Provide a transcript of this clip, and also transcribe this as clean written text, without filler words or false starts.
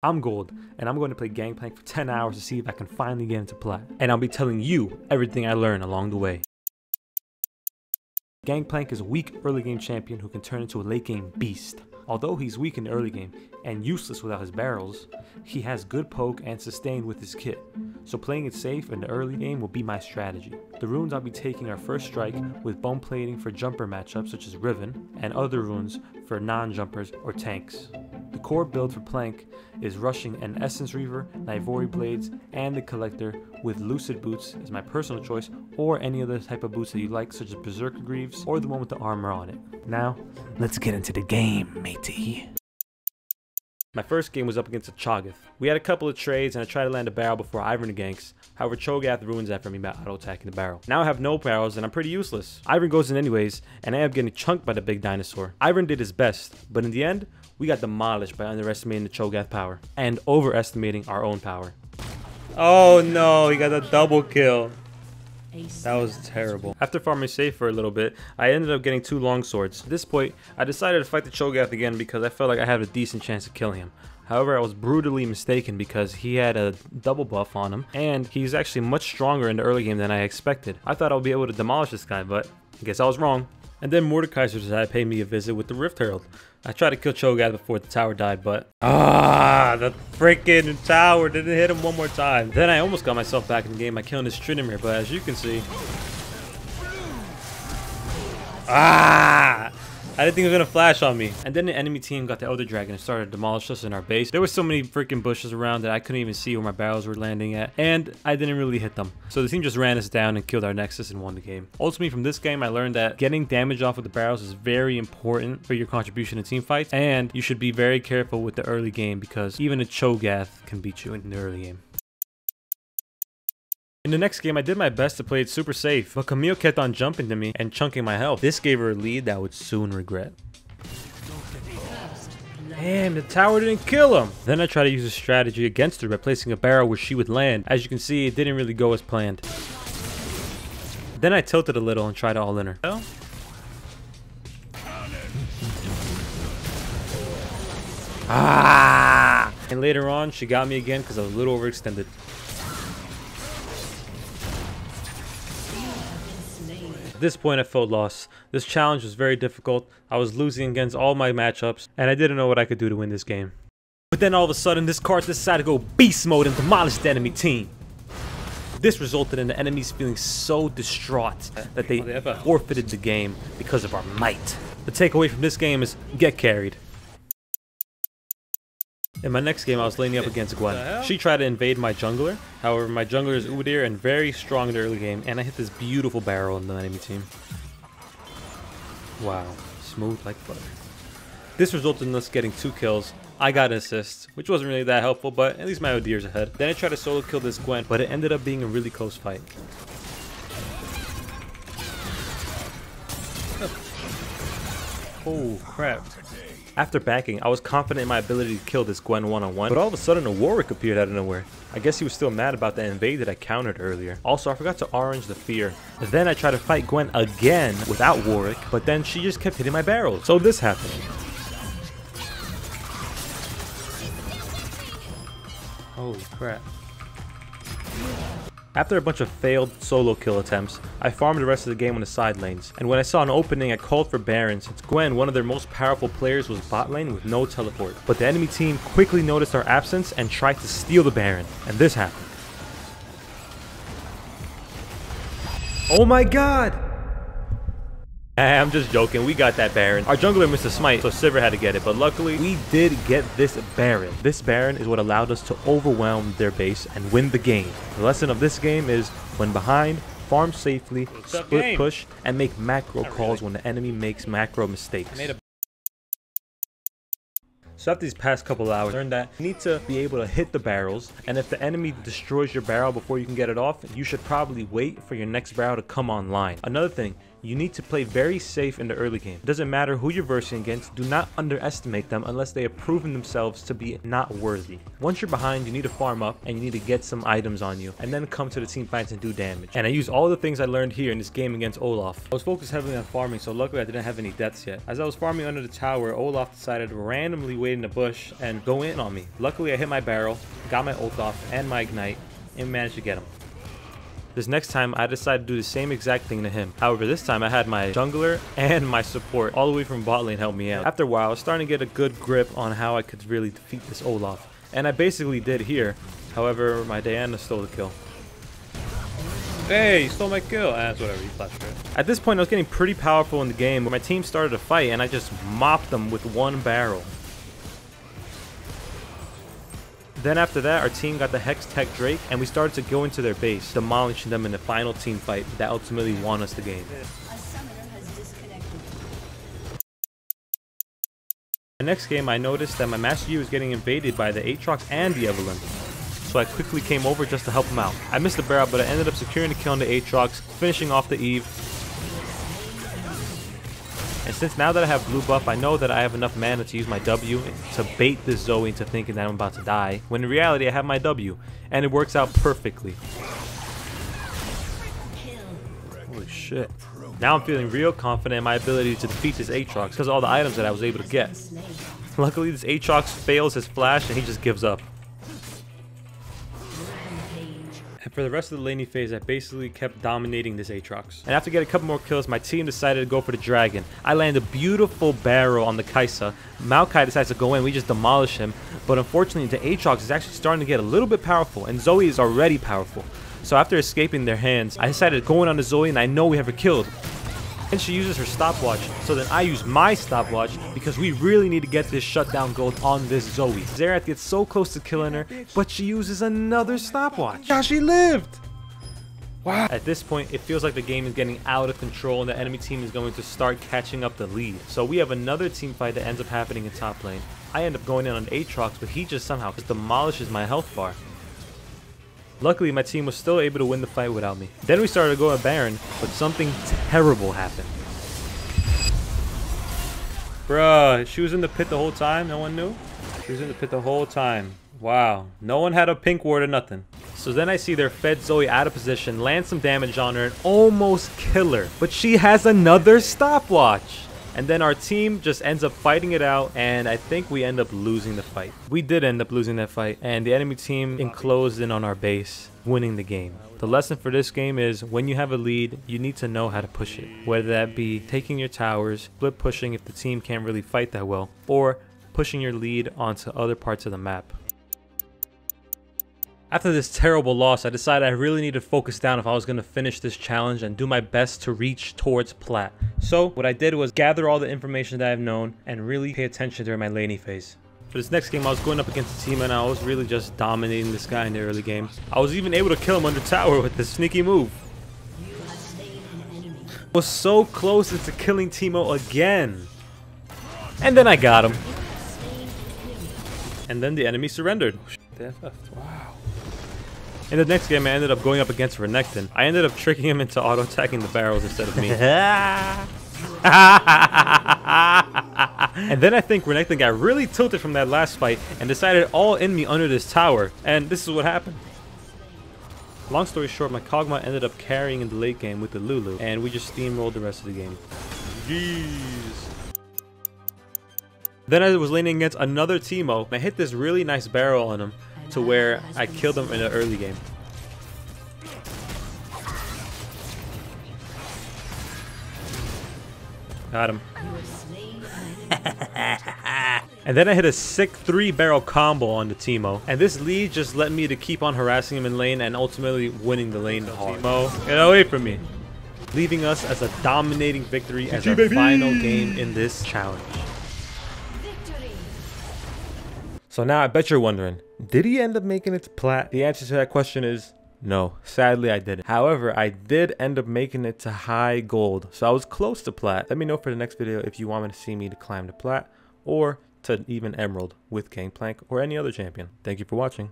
I'm Gold, and I'm going to play Gangplank for 10 hours to see if I can finally get into PLAT. And I'll be telling you everything I learned along the way. Gangplank is a weak early game champion who can turn into a late game beast. Although he's weak in the early game and useless without his barrels, he has good poke and sustain with his kit. So playing it safe in the early game will be my strategy. The runes I'll be taking are First Strike with bone plating for jumper matchups such as Riven, and other runes for non-jumpers or tanks. The core build for Plank is rushing an Essence Reaver, Nivori Blades, and the Collector with Lucid Boots as my personal choice, or any other type of boots that you like such as Berserker Greaves or the one with the armor on it. Now, let's get into the game, matey. My first game was up against a Cho'Gath. We had a couple of trades and I tried to land a barrel before Ivern ganks. However, Cho'Gath ruins that for me by auto-attacking the barrel. Now I have no barrels and I'm pretty useless. Ivern goes in anyways and I end up getting chunked by the big dinosaur. Ivern did his best, but in the end, we got demolished by underestimating the Cho'Gath power and overestimating our own power. Oh no, he got a double kill. That was terrible. After farming safe for a little bit, I ended up getting 2 longswords. At this point, I decided to fight the Cho'Gath again because I felt like I had a decent chance of killing him. However, I was brutally mistaken because he had a double buff on him, and he's actually much stronger in the early game than I expected. I thought I would be able to demolish this guy, but I guess I was wrong. And then Mordekaiser decided to pay me a visit with the Rift Herald. I tried to kill Cho'Gath before the tower died, but the freaking tower didn't hit him one more time. Then I almost got myself back in the game by killing this Trinimir, but as you can see, I didn't think it was gonna flash on me. And then the enemy team got the Elder Dragon and started to demolish us in our base. There were so many freaking bushes around that I couldn't even see where my barrels were landing at, and I didn't really hit them. So the team just ran us down and killed our Nexus and won the game. Ultimately, from this game, I learned that getting damage off of the barrels is very important for your contribution in team fights, and you should be very careful with the early game because even a Cho'Gath can beat you in the early game. In the next game, I did my best to play it super safe, but Camille kept on jumping to me and chunking my health. This gave her a lead that I would soon regret. Damn, the tower didn't kill him! Then I tried to use a strategy against her by placing a barrel where she would land. As you can see, it didn't really go as planned. Then I tilted a little and tried to all-in her. And later on, she got me again because I was a little overextended. At this point, I felt lost. This challenge was very difficult. I was losing against all my matchups, and I didn't know what I could do to win this game. But then all of a sudden, this card decided to go beast mode and demolish the enemy team. This resulted in the enemies feeling so distraught that they forfeited the game because of our might. The takeaway from this game is get carried. In my next game, I was laning up against Gwen. She tried to invade my jungler. However, my jungler is Udyr and very strong in the early game, and I hit this beautiful barrel in the enemy team. Wow, smooth like butter. This resulted in us getting 2 kills. I got an assist, which wasn't really that helpful, but at least my Udyr's ahead. Then I tried to solo kill this Gwen, but it ended up being a really close fight. Oh crap. After backing, I was confident in my ability to kill this Gwen one-on-one, but all of a sudden a Warwick appeared out of nowhere. I guess he was still mad about the invade that I countered earlier. Also, I forgot to orange the fear. Then I tried to fight Gwen again without Warwick, but then she just kept hitting my barrels. So this happened. Holy crap. After a bunch of failed solo kill attempts, I farmed the rest of the game on the side lanes, and when I saw an opening I called for Baron since Gwen, one of their most powerful players, was bot lane with no teleport. But the enemy team quickly noticed our absence and tried to steal the Baron, and this happened. Oh my god! I'm just joking, we got that Baron. Our jungler missed a smite, so Sivir had to get it, but luckily, we did get this Baron. This Baron is what allowed us to overwhelm their base and win the game. The lesson of this game is, when behind, farm safely, split push, and make macro calls when the enemy makes macro mistakes. So after these past couple hours, I learned that you need to be able to hit the barrels, and if the enemy destroys your barrel before you can get it off, you should probably wait for your next barrel to come online. Another thing, You need to play very safe in the early game. It doesn't matter who you're versing against, do not underestimate them unless they have proven themselves to be not worthy. Once you're behind, you need to farm up and you need to get some items on you and then come to the team fights and do damage. And I use all the things I learned here in this game against Olaf. I was focused heavily on farming, so luckily I didn't have any deaths yet. As I was farming under the tower, Olaf decided to randomly wait in the bush and go in on me. Luckily I hit my barrel, got my ult off and my ignite, and managed to get him. This next time, I decided to do the same exact thing to him. However, this time I had my jungler and my support all the way from bot lane help me out. After a while, I was starting to get a good grip on how I could really defeat this Olaf. And I basically did here. However, my Diana stole the kill. Hey, you stole my kill. That's whatever, you flashed it. At this point, I was getting pretty powerful in the game where my team started to fight and I just mopped them with one barrel. Then after that, our team got the Hex Tech Drake, and we started to go into their base, demolishing them in the final team fight that ultimately won us the game. The next game, I noticed that my Master Yi was getting invaded by the Aatrox and the Evelynn, so I quickly came over just to help him out. I missed the barrel, but I ended up securing the kill on the Aatrox, finishing off the Eve. And since now that I have blue buff, I know that I have enough mana to use my W to bait this Zoe into thinking that I'm about to die, when in reality I have my W, and it works out perfectly. Holy shit. Now I'm feeling real confident in my ability to defeat this Aatrox because of all the items that I was able to get. Luckily this Aatrox fails his flash and he just gives up. And for the rest of the laning phase, I basically kept dominating this Aatrox. And after getting a couple more kills, my team decided to go for the dragon. I land a beautiful barrel on the Kai'Sa. Maokai decides to go in, we just demolish him. But unfortunately, the Aatrox is actually starting to get a little bit powerful, and Zoe is already powerful. So after escaping their hands, I decided to go in on the Zoe, and I know we have her killed. And she uses her stopwatch, so then I use my stopwatch because we really need to get this shutdown gold on this Zoe. Xerath gets so close to killing her, but she uses another stopwatch. Yeah, she lived! Wow. At this point, it feels like the game is getting out of control and the enemy team is going to start catching up the lead. So we have another team fight that ends up happening in top lane. I end up going in on Aatrox, but he just somehow just demolishes my health bar. Luckily, my team was still able to win the fight without me. Then we started to go at Baron, but something terrible happened. Bruh, she was in the pit the whole time? No one knew? She was in the pit the whole time. Wow. No one had a pink ward or nothing. So then I see their fed Zoe out of position, land some damage on her, and almost kill her. But she has another stopwatch. And then our team just ends up fighting it out, and I think we end up losing the fight. We did end up losing that fight, and the enemy team enclosed in on our base, winning the game. The lesson for this game is when you have a lead, you need to know how to push it. Whether that be taking your towers, split pushing if the team can't really fight that well, or pushing your lead onto other parts of the map. After this terrible loss, I decided I really needed to focus down if I was going to finish this challenge and do my best to reach towards plat. So what I did was gather all the information that I've known and really pay attention during my laning phase. For this next game, I was going up against a team and I was really just dominating this guy in the early game. I was even able to kill him under tower with this sneaky move. I was so close into killing Teemo again. And then I got him. And then the enemy surrendered. Wow. In the next game, I ended up going up against Renekton. I ended up tricking him into auto-attacking the barrels instead of me. And then I think Renekton got really tilted from that last fight and decided all in me under this tower. And this is what happened. Long story short, my Kog'Maw ended up carrying in the late game with the Lulu. And we just steamrolled the rest of the game. Jeez. Then I was laning against another Teemo. I hit this really nice barrel on him to where I killed him in the early game. Got him. And then I hit a sick 3-barrel combo on the Teemo. And this lead just led me to keep on harassing him in lane and ultimately winning the lane hard. Teemo, get away from me. Leaving us as a dominating victory as our final game in this challenge. So now I bet you're wondering, did he end up making it to plat? The answer to that question is no. Sadly, I didn't. However, I did end up making it to high gold. So I was close to plat. Let me know for the next video if you want me to see me to climb to plat or to even emerald with Gangplank or any other champion. Thank you for watching.